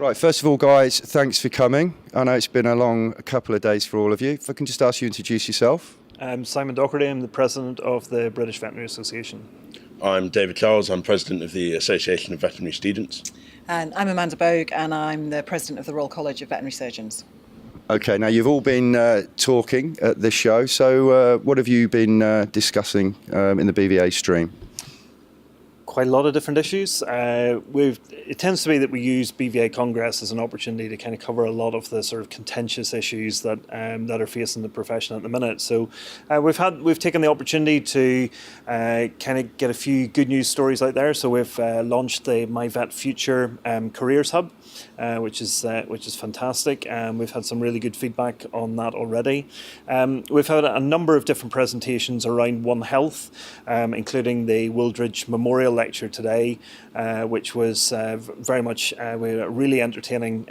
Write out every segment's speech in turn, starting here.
Right, first of all, guys, thanks for coming. I know it's been a long couple of days for all of you. If I can just ask you to introduce yourself. I'm Simon Docherty. I'm the president of the British Veterinary Association. I'm David Charles. I'm president of the Association of Veterinary Students. And I'm Amanda Bogue, and I'm the president of the Royal College of Veterinary Surgeons. Okay, now you've all been talking at this show, so what have you been discussing in the BVA stream? Quite a lot of different issues. It tends to be that we use BVA Congress as an opportunity to kind of cover a lot of the sort of contentious issues that are facing the profession at the minute. So we've taken the opportunity to kind of get a few good news stories out there. So we've launched the My Vet Future Careers Hub, which is fantastic. We've had some really good feedback on that already. We've had a number of different presentations around One Health, including the Wooldridge Memorial Lecture today, which was very much a really entertaining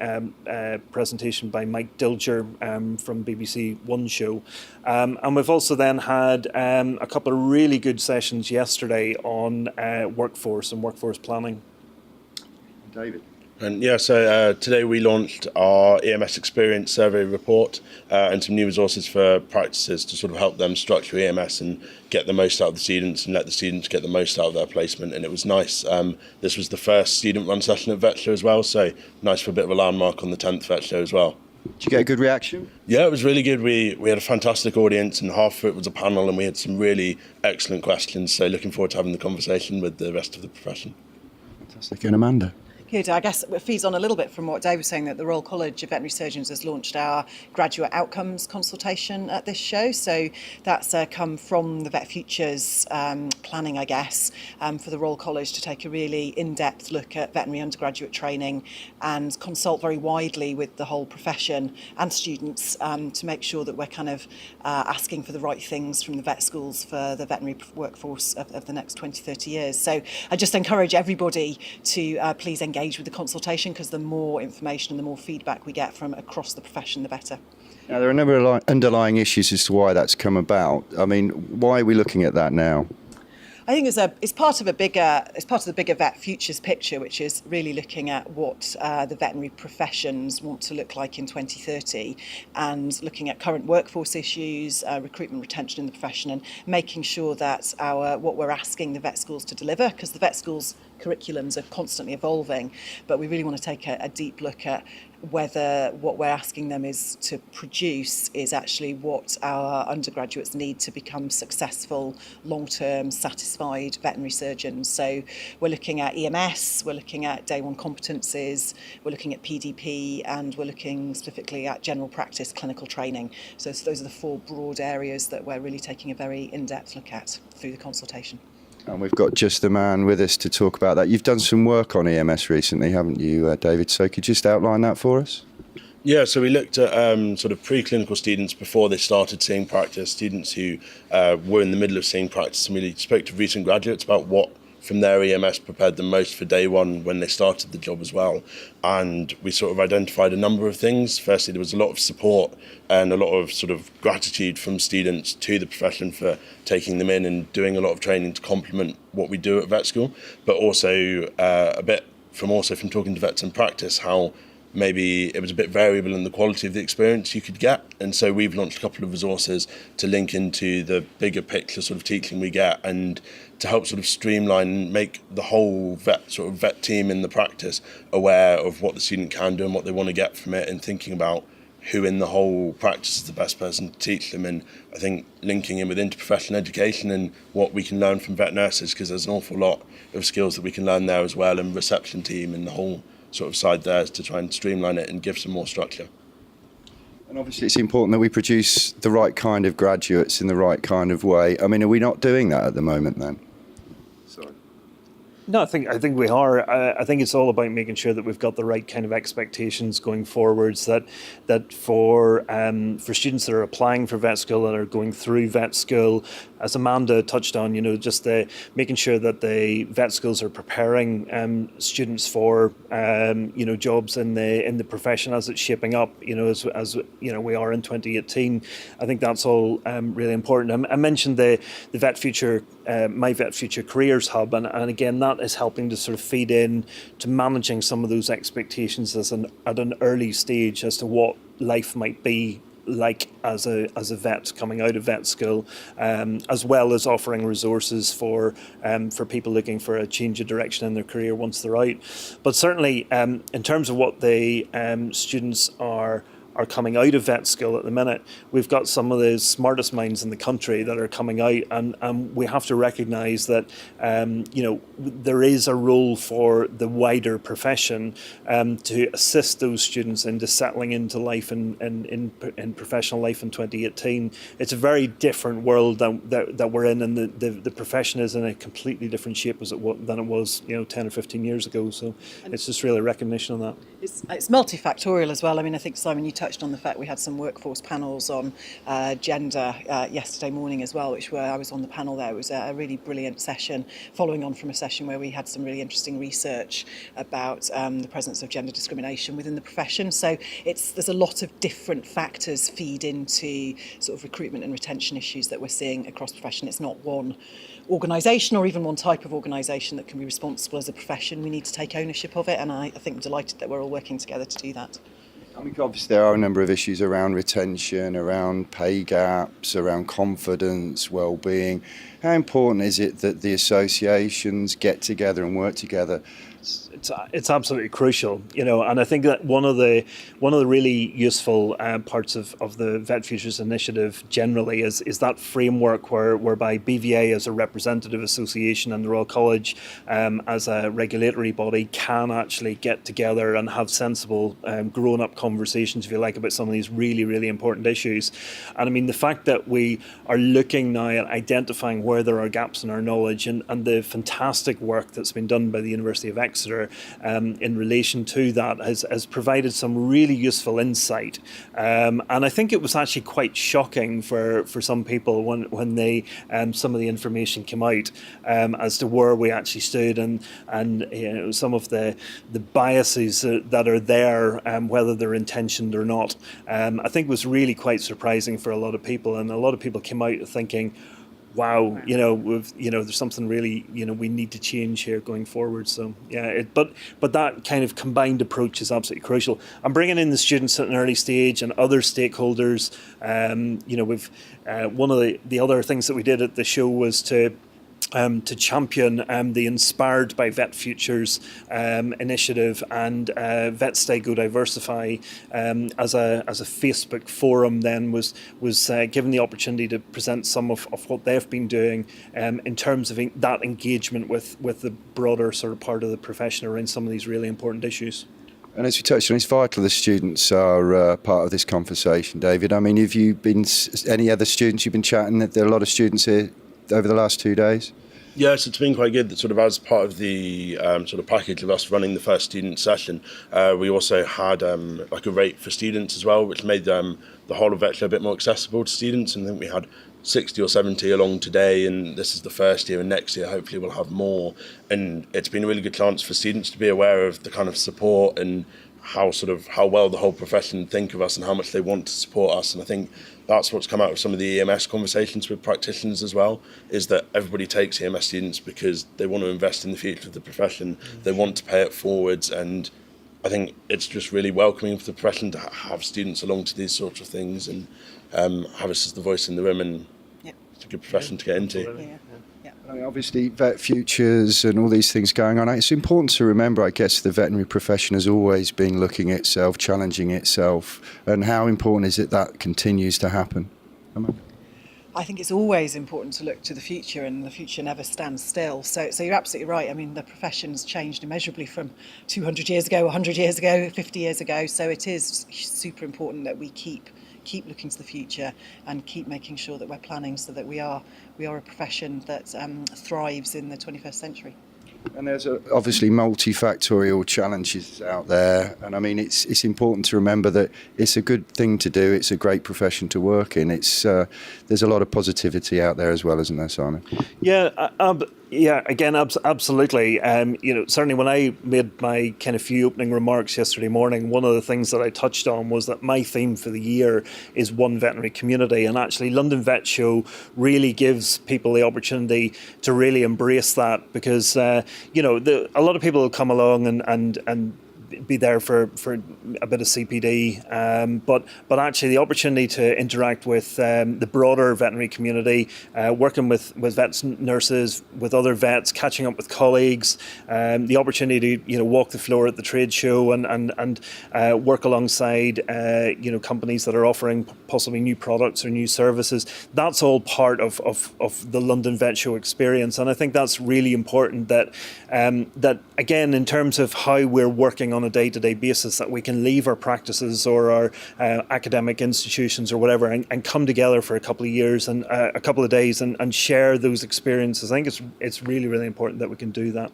presentation by Mike Dilger from BBC One Show. And we've also then had a couple of really good sessions yesterday on workforce and workforce planning. David. And so today we launched our EMS Experience Survey report and some new resources for practices to sort of help them structure EMS and get the most out of the students and let the students get the most out of their placement. And it was nice. This was the first student-run session at VetShow as well, so nice for a bit of a landmark on the 10th VetShow as well. Did you get a good reaction? Yeah, it was really good. We had a fantastic audience, and half of it was a panel, and we had some really excellent questions. So looking forward to having the conversation with the rest of the profession. Fantastic. And Amanda? Good. I guess it feeds on a little bit from what Dave was saying, that the Royal College of Veterinary Surgeons has launched our graduate outcomes consultation at this show. So that's come from the Vet Futures planning, I guess, for the Royal College to take a really in-depth look at veterinary undergraduate training and consult very widely with the whole profession and students to make sure that we're kind of asking for the right things from the vet schools for the veterinary workforce of the next 20, 30 years. So I just encourage everybody to please engage with the consultation, because the more information and the more feedback we get from across the profession, the better. Now, there are a number of underlying issues as to why that's come about. I mean, why are we looking at that now? I think it's part of the bigger Vet Futures picture, which is really looking at what the veterinary professions want to look like in 2030, and looking at current workforce issues, recruitment, retention in the profession, and making sure that what we're asking the vet schools to deliver, because the vet schools curriculums are constantly evolving, but we really want to take a deep look at whether what we're asking them is to produce is actually what our undergraduates need to become successful, long-term, satisfied veterinary surgeons. So we're looking at EMS, we're looking at day one competencies, we're looking at PDP, and we're looking specifically at general practice clinical training. So those are the four broad areas that we're really taking a very in-depth look at through the consultation. And we've got just the man with us to talk about that. You've done some work on EMS recently, haven't you, David? So could you just outline that for us? Yeah, so we looked at sort of preclinical students before they started seeing practice, students who were in the middle of seeing practice, and we spoke to recent graduates about what from their EMS prepared them most for day one when they started the job as well. And we sort of identified a number of things. Firstly, there was a lot of support and a lot of sort of gratitude from students to the profession for taking them in and doing a lot of training to complement what we do at vet school, but also a bit from talking to vets in practice, how maybe it was a bit variable in the quality of the experience you could get. And so we've launched a couple of resources to link into the bigger picture sort of teaching we get, and to help sort of streamline and make the whole vet team in the practice aware of what the student can do and what they want to get from it, and thinking about who in the whole practice is the best person to teach them. And I think linking in with interprofessional education and what we can learn from vet nurses, because there's an awful lot of skills that we can learn there as well, and reception team and the whole sort of side there, is to try and streamline it and give some more structure. And obviously it's important that we produce the right kind of graduates in the right kind of way. I mean, are we not doing that at the moment then? Sorry. No, I think we are. I think it's all about making sure that we've got the right kind of expectations going forwards. That for students that are applying for vet school and are going through vet school, as Amanda touched on, just the making sure that the vet schools are preparing students for jobs in the profession as it's shaping up. As we are in 2018. I think that's all really important. I mentioned the Vet Future, My Vet Future Careers Hub, and again that is helping to sort of feed in to managing some of those expectations at an early stage as to what life might be like as a vet coming out of vet school, as well as offering resources for people looking for a change of direction in their career once they're out. But certainly in terms of what the students are coming out of vet school at the minute, we've got some of the smartest minds in the country that are coming out, and we have to recognise that there is a role for the wider profession to assist those students into settling into life in professional life in 2018. It's a very different world that we're in, and the profession is in a completely different shape than it was 10 or 15 years ago. So it's just really a recognition of that. It's multifactorial as well. I mean, I think, Simon, you touched on the fact we had some workforce panels on gender yesterday morning as well, I was on the panel there. It was a really brilliant session, following on from a session where we had some really interesting research about the presence of gender discrimination within the profession. So there's a lot of different factors feed into sort of recruitment and retention issues that we're seeing across the profession. It's not one organisation or even one type of organisation that can be responsible as a profession. We need to take ownership of it, and I think I'm delighted that we're all working together to do that. I mean, obviously there are a number of issues around retention, around pay gaps, around confidence, well-being. How important is it that the associations get together and work together? It's absolutely crucial, and I think that one of the really useful parts of the Vet Futures initiative generally is that framework whereby BVA as a representative association and the Royal College as a regulatory body can actually get together and have sensible grown-up conversations, if you like, about some of these really, really important issues. And I mean, the fact that we are looking now at identifying where there are gaps in our knowledge, and the fantastic work that's been done by the University of Exeter in relation to that has provided some really useful insight, and I think it was actually quite shocking for some people when they some of the information came out as to where we actually stood, and some of the biases that are there, whether they're intentioned or not. I think was really quite surprising for a lot of people, and a lot of people came out thinking, wow, there's something really, we need to change here going forward. So yeah, but that kind of combined approach is absolutely crucial. I'm bringing in the students at an early stage and other stakeholders. We've one of the other things that we did at the show was to champion the Inspired by Vet Futures initiative, and Vet Stay Go Diversify as a Facebook forum then was given the opportunity to present some of what they've been doing in terms of that engagement with the broader sort of part of the profession around some of these really important issues. And as we touched on, it's vital the students are part of this conversation, David. I mean, have you been, any other students you've been chatting? There are a lot of students here over the last 2 days? Yes, it's been quite good that sort of as part of the sort of package of us running the first student session, we also had like a rate for students as well, which made the whole of Veterinary a bit more accessible to students. And I think we had 60 or 70 along today, and this is the first year, and next year hopefully we'll have more. And it's been a really good chance for students to be aware of the kind of support and how well the whole profession think of us and how much they want to support us. And I think that's what's come out of some of the EMS conversations with practitioners as well, is that everybody takes EMS students because they want to invest in the future of the profession. They want to pay it forwards, and I think it's just really welcoming for the profession to have students along to these sorts of things and have us as the voice in the room, and it's a good profession to get into. Yeah. I mean, obviously, Vet Futures and all these things going on. It's important to remember, I guess, the veterinary profession has always been looking at itself, challenging itself, and how important is it that continues to happen? I think it's always important to look to the future, and the future never stands still. So you're absolutely right. I mean, the profession's changed immeasurably from 200 years ago, 100 years ago, 50 years ago. So it is super important that we keep looking to the future and keep making sure that we're planning so that we are a profession that thrives in the 21st century. And there's obviously multifactorial challenges out there, and I mean it's important to remember that it's a good thing to do. It's a great profession to work in. It's there's a lot of positivity out there as well, isn't there, Simon? Yeah, again, absolutely. Certainly when I made my kind of few opening remarks yesterday morning, one of the things that I touched on was that my theme for the year is one veterinary community, and actually London Vet Show really gives people the opportunity to really embrace that, because a lot of people will come along and be there for a bit of CPD, but actually the opportunity to interact with the broader veterinary community, working with vets, nurses, with other vets, catching up with colleagues, the opportunity to walk the floor at the trade show and work alongside companies that are offering possibly new products or new services. That's all part of the London Vet Show experience, and I think that's really important that again, in terms of how we're working on a day-to-day basis, that we can leave our practices or our academic institutions or whatever and come together for a couple of years and a couple of days and share those experiences. I think it's really, really important that we can do that.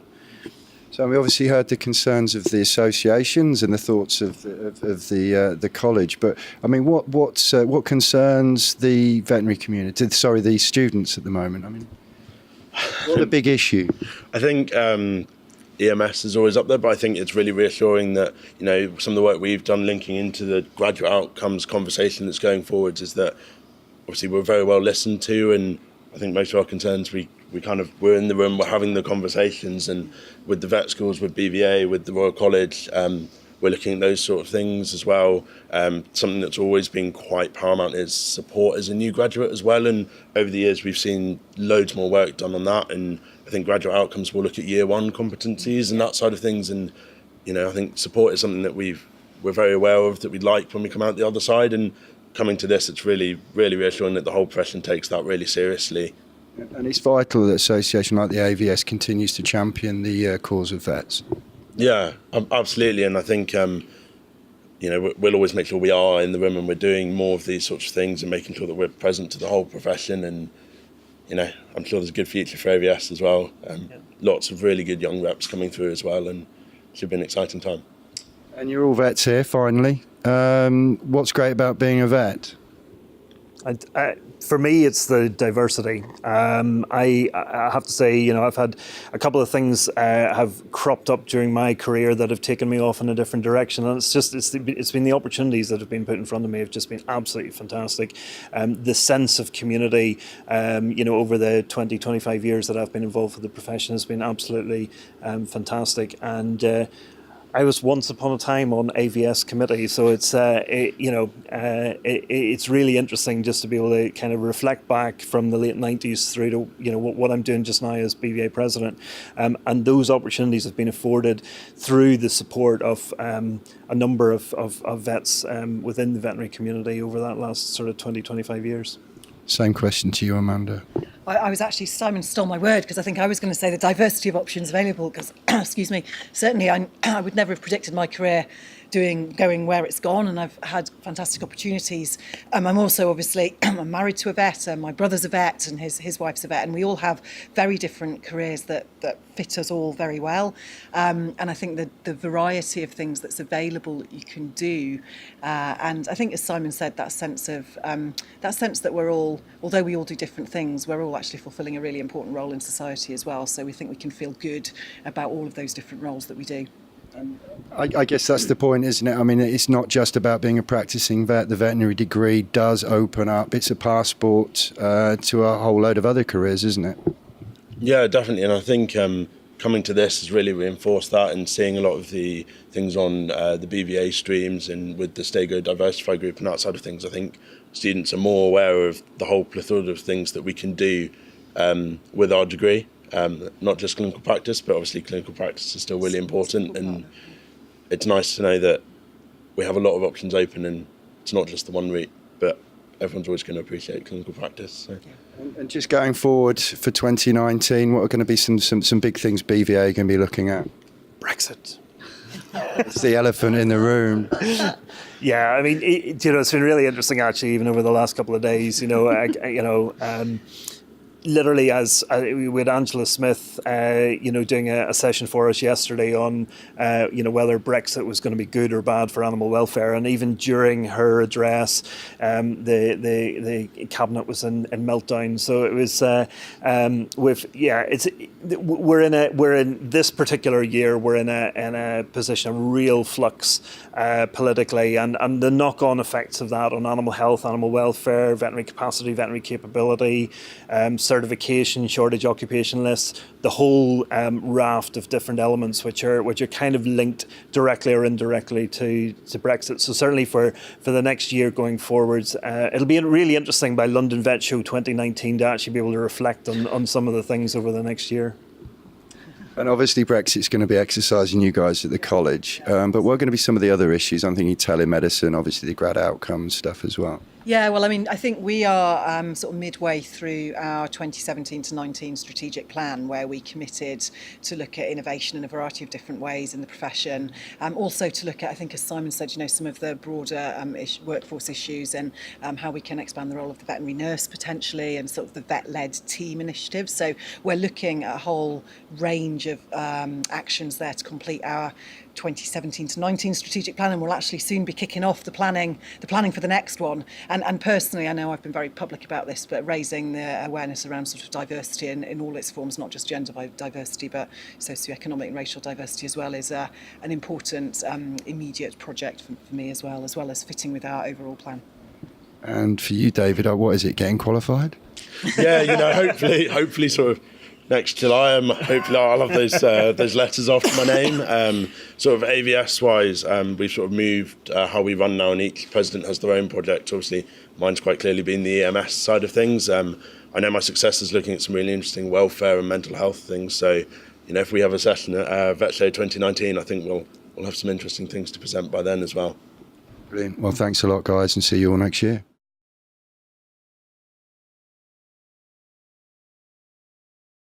So we obviously heard the concerns of the associations and the thoughts of the college, but I mean, what concerns the veterinary community? Sorry, the students at the moment. I mean, what a big issue. I think EMS is always up there, but I think it's really reassuring that some of the work we've done linking into the graduate outcomes conversation that's going forwards is that obviously we're very well listened to, and I think most of our concerns we're in the room, we're having the conversations, and with the vet schools, with BVA, with the Royal College, we're looking at those sort of things as well. Something that's always been quite paramount is support as a new graduate as well, and over the years we've seen loads more work done on that, and I think graduate outcomes will look at year one competencies and that side of things, and I think support is something that we're very aware of, that we'd like when we come out the other side, and coming to this, it's really, really reassuring that the whole profession takes that really seriously. And it's vital that an association like the AVS continues to champion the cause of vets. Yeah, absolutely, and I think we'll always make sure we are in the room and we're doing more of these sorts of things and making sure that we're present to the whole profession, and I'm sure there's a good future for AVS as well. Lots of really good young reps coming through as well, and it should be an exciting time. And you're all vets here, finally. What's great about being a vet? For me, it's the diversity. I have to say, I've had a couple of things have cropped up during my career that have taken me off in a different direction, and it's been the opportunities that have been put in front of me have just been absolutely fantastic. The sense of community, over the 25 years that I've been involved with the profession has been absolutely fantastic, and I was once upon a time on AVS committee, so it's it's really interesting just to be able to kind of reflect back from the late 90s through to what I'm doing just now as BVA president, and those opportunities have been afforded through the support of a number of vets within the veterinary community over that last sort of 25 years. Same question to you, Amanda. I was actually, Simon stole my word, because I think I was going to say the diversity of options available, because, excuse me, certainly I would never have predicted my career going where it's gone, and I've had fantastic opportunities. I'm also obviously I'm married to a vet, and my brother's a vet, and his wife's a vet, and we all have very different careers that fit us all very well. And I think the variety of things that's available that you can do, and I think, as Simon said, that sense that we're all, although we all do different things, we're all actually fulfilling a really important role in society as well. So we think we can feel good about all of those different roles that we do. I guess that's the point, isn't it? I mean, it's not just about being a practicing vet. The veterinary degree does open up. It's a passport to a whole load of other careers, isn't it? Yeah, definitely. And I think coming to this has really reinforced that, and seeing a lot of the things on the BVA streams and with the Stego Diversify group and that side of things, I think students are more aware of the whole plethora of things that we can do with our degree. Not just clinical practice, but obviously clinical practice is still really important, and it's nice to know that we have a lot of options open, and it's not just the one route, but everyone's always going to appreciate clinical practice. So. And just going forward for 2019, what are going to be some big things BVA are going to be looking at? Brexit. It's the elephant in the room. Yeah, I mean, it's been really interesting actually, even over the last couple of days. literally, as we had Angela Smith, doing a session for us yesterday on, whether Brexit was going to be good or bad for animal welfare, and even during her address, the cabinet was in meltdown. So it was we're in this particular year, we're in a position of real flux politically, and the knock-on effects of that on animal health, animal welfare, veterinary capacity, veterinary capability, certification, shortage occupation lists, the whole raft of different elements which are kind of linked directly or indirectly to Brexit. So certainly for the next year going forwards, it'll be really interesting by London Vet Show 2019 to actually be able to reflect on some of the things over the next year. And obviously Brexit's going to be exercising you guys at the college, but what are going to be some of the other issues? I'm thinking telemedicine, obviously the grad outcomes stuff as well. Yeah, well, I mean, I think we are sort of midway through our 2017 to 19 strategic plan, where we committed to look at innovation in a variety of different ways in the profession. Also to look at, I think, as Simon said, some of the broader workforce issues and how we can expand the role of the veterinary nurse potentially, and sort of the vet-led team initiatives. So we're looking at a whole range of actions there to complete our 2017 to 19 strategic plan, and we'll actually soon be kicking off the planning for the next one. And personally, I know I've been very public about this, but raising the awareness around sort of diversity in all its forms, not just gender diversity, but socioeconomic and racial diversity as well, is an important immediate project for me as well as fitting with our overall plan. And for you, David, what is it, getting qualified? Yeah, hopefully sort of next July, hopefully I'll have those letters after my name. Sort of AVS-wise, we've sort of moved how we run now, and each president has their own project. Obviously, mine's quite clearly been the EMS side of things. I know my successor's looking at some really interesting welfare and mental health things. So, if we have a session at Vet Show 2019, I think we'll have some interesting things to present by then as well. Brilliant. Well, thanks a lot, guys, and see you all next year.